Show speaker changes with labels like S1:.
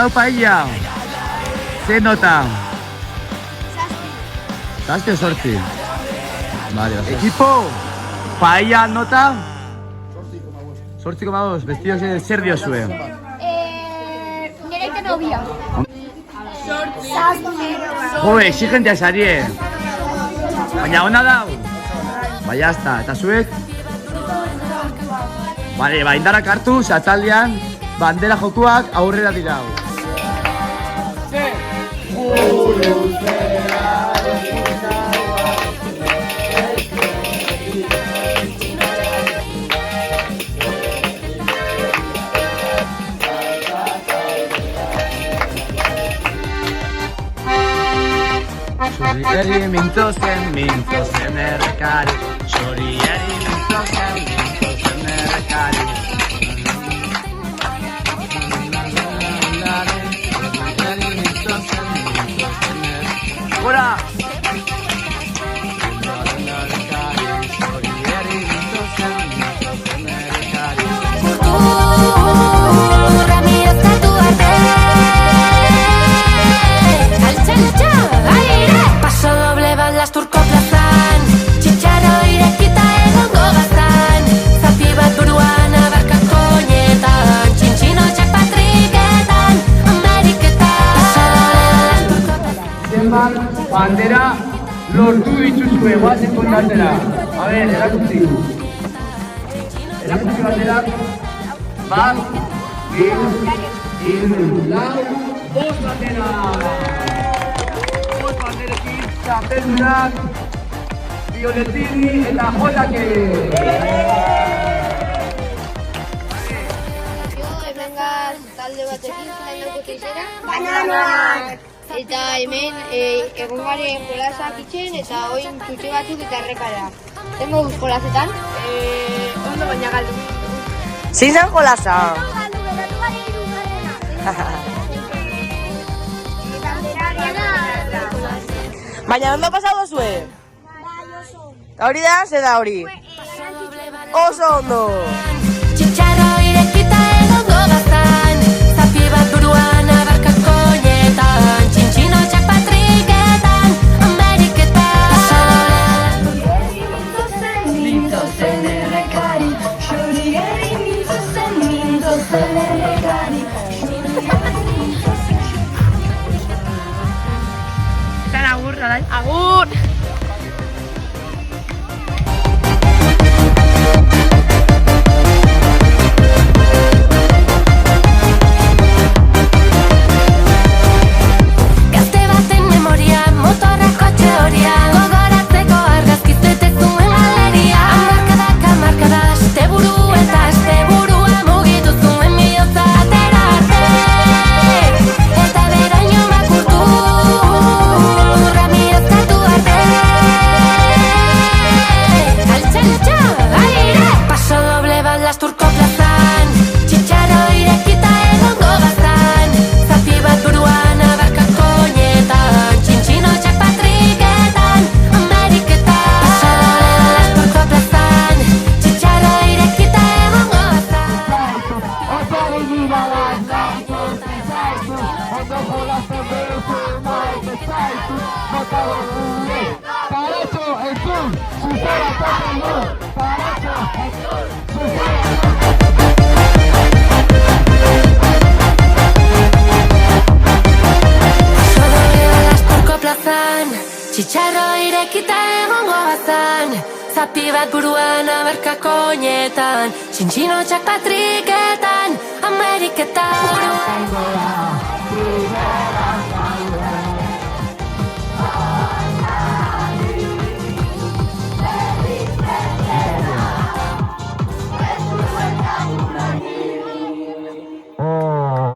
S1: dau paella? Ze nota? Zazpi o sortzi? Vale, equipo, paella nota? 8,2. Bestiok zer diozue?
S2: Nereite novia.
S1: Jo, exigentea sarie. Baina ona dau? Ba, jazta, eta zuek? Bale, ba, indarrak hartu, atzaldian, bandera jokuak aurrera dirau. Sorieri mintzozen errekari. Sorieri mintzozen errekari. Gora! Bandera lortu dituzue, guazen kontatzera. A ver, erakutsi. Erakutsi bandera. Bat, hiru, lau, bost bandera. Bost banderekin, txapeldunak, Violetini eta Jotake.
S2: Hemengan talde batekin nahiagote izera. Bananak! Eta hemen egun jolasak itxen eta oin txutxe batzuk eta errekara. Zengo guz jolasetan? Ondo baina galdu.
S3: Zein zen jolasa? Baina ondo pasau dozue?
S2: Bai, oso.
S3: Eta hori da, ze da hori? Oso ondo!
S4: Txitxarro irekita egongo gaztan, zapi bat buruan abarkako nietan, txintxinotxak patriketan, Ameriketan.
S5: Mintzozen errekari, xorieri mintzozen errekari.
S3: Zan agur, Lalai?
S4: Agur! Txitxarro irekita egongo bazan, zapi bat buruan abarkako nietan, txintxinotxak patriketan, Ameriketan.